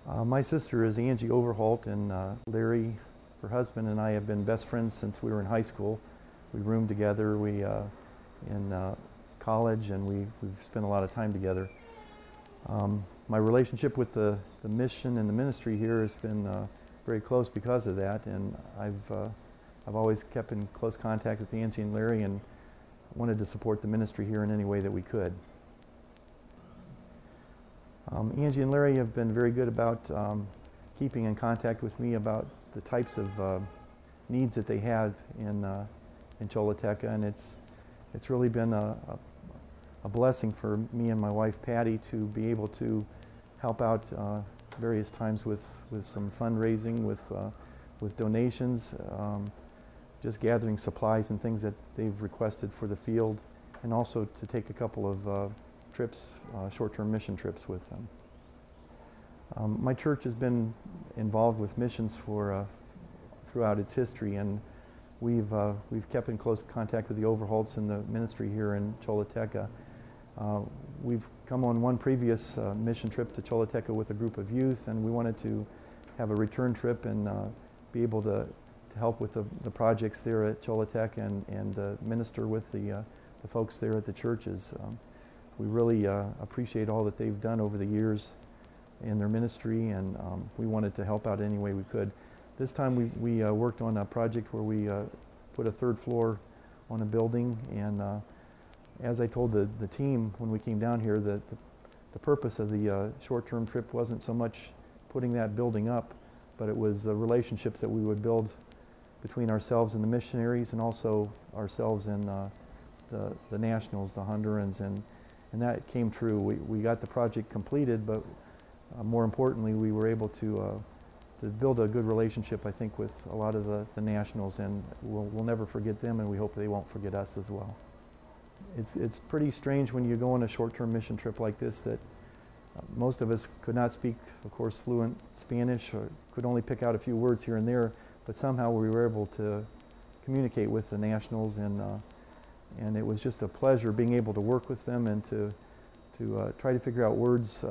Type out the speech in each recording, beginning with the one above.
My sister is Angie Overholt, and Larry, her husband, and I have been best friends since we were in high school. We roomed together in college, and we've spent a lot of time together. My relationship with the mission and the ministry here has been very close because of that, and I've always kept in close contact with Angie and Larry and wanted to support the ministry here in any way that we could. Angie and Larry have been very good about keeping in contact with me about the types of needs that they have in Choluteca, and it's really been a blessing for me and my wife Patty to be able to help out various times with some fundraising, with donations, just gathering supplies and things that they've requested for the field, and also to take a couple of trips, short-term mission trips with them. My church has been involved with missions throughout its history, and we've kept in close contact with the Overholts and the ministry here in Choluteca. We've come on one previous mission trip to Choluteca with a group of youth, and we wanted to have a return trip and be able to help with the projects there at Choluteca and minister with the folks there at the churches. We really appreciate all that they've done over the years in their ministry, and we wanted to help out any way we could. This time we worked on a project where we put a third floor on a building, and as I told the team when we came down here, the purpose of the short-term trip wasn't so much putting that building up, but it was the relationships that we would build between ourselves and the missionaries, and also ourselves and the nationals, the Hondurans, and that came true. We got the project completed, but more importantly, we were able to build a good relationship, I think, with a lot of the nationals, and we'll never forget them, and we hope they won't forget us as well. It's pretty strange when you go on a short-term mission trip like this that most of us could not speak, of course, fluent Spanish, or could only pick out a few words here and there, but somehow we were able to communicate with the nationals, and it was just a pleasure being able to work with them and to try to figure out words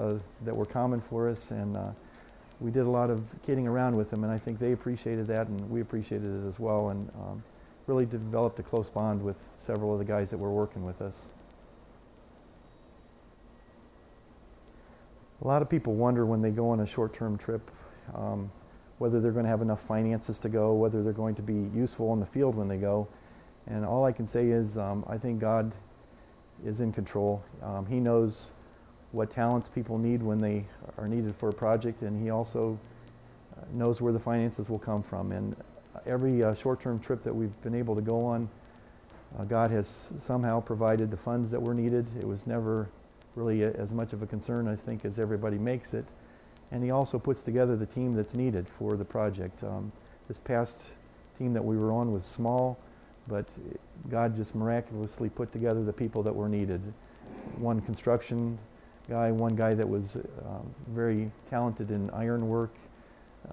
that were common for us, and we did a lot of kidding around with them, and I think they appreciated that, and we appreciated it as well, and really developed a close bond with several of the guys that were working with us. A lot of people wonder when they go on a short-term trip whether they're going to have enough finances to go, whether they're going to be useful in the field when they go. And all I can say is I think God is in control. He knows what talents people need when they are needed for a project, and He also knows where the finances will come from. And every short-term trip that we've been able to go on, God has somehow provided the funds that were needed. It was never really as much of a concern, I think, as everybody makes it. And He also puts together the team that's needed for the project. This past team that we were on was small, but God just miraculously put together the people that were needed. One construction guy, one guy that was very talented in iron work,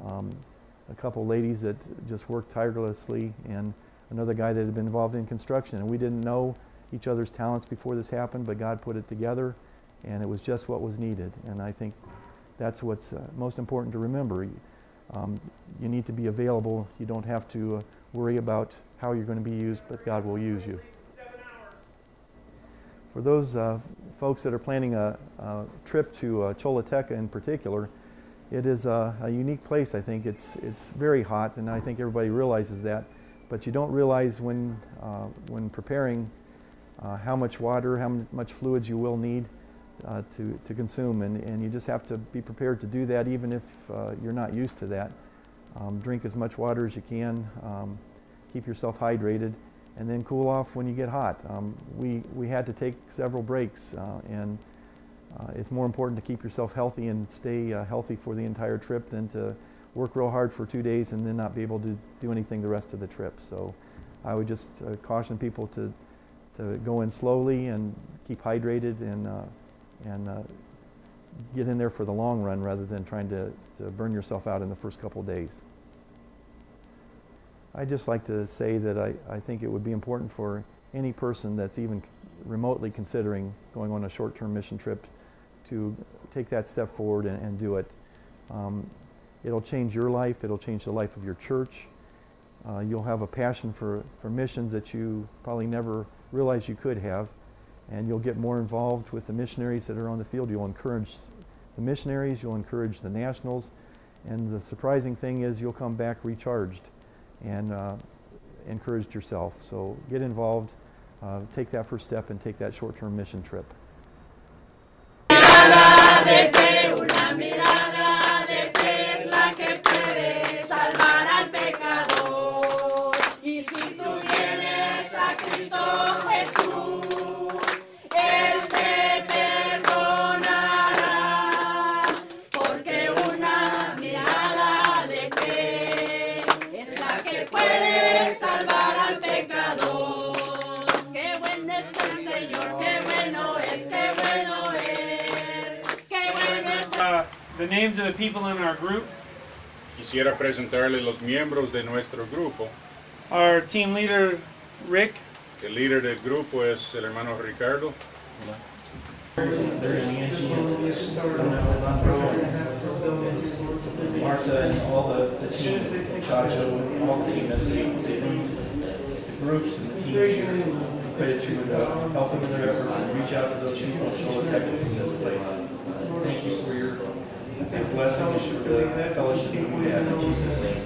a couple ladies that just worked tirelessly, and another guy that had been involved in construction. And we didn't know each other's talents before this happened, but God put it together, and it was just what was needed. And I think that's what's most important to remember. You need to be available. You don't have to worry about how you're going to be used, but God will use you. For those folks that are planning a trip to Choluteca in particular, it is a unique place. I think it's very hot, and I think everybody realizes that. But you don't realize when preparing how much water, how much fluids you will need to consume, and you just have to be prepared to do that, even if you're not used to that. Drink as much water as you can. Keep yourself hydrated, and then cool off when you get hot. We had to take several breaks, and it's more important to keep yourself healthy and stay healthy for the entire trip than to work real hard for 2 days and then not be able to do anything the rest of the trip. So I would just caution people to go in slowly and keep hydrated and get in there for the long run rather than trying to burn yourself out in the first couple of days. I'd just like to say that I think it would be important for any person that's even remotely considering going on a short-term mission trip to take that step forward and do it. It'll change your life. It'll change the life of your church. You'll have a passion for missions that you probably never realized you could have. And you'll get more involved with the missionaries that are on the field. You'll encourage the missionaries. You'll encourage the nationals. And the surprising thing is you'll come back recharged and encouraged yourself. So get involved. Take that first step and take that short-term mission trip. The names of the people in our group. Quisiera presentarle los miembros de nuestro grupo. Our team leader, Rick. El líder del grupo es el hermano Ricardo. Marcia and all the team, Chacho, all the team that's the groups and the teams. Credit to help them in their efforts and reach out to those people in Choluteca from this place. Thank you for your blessing and for the fellowship that we have in Jesus' name.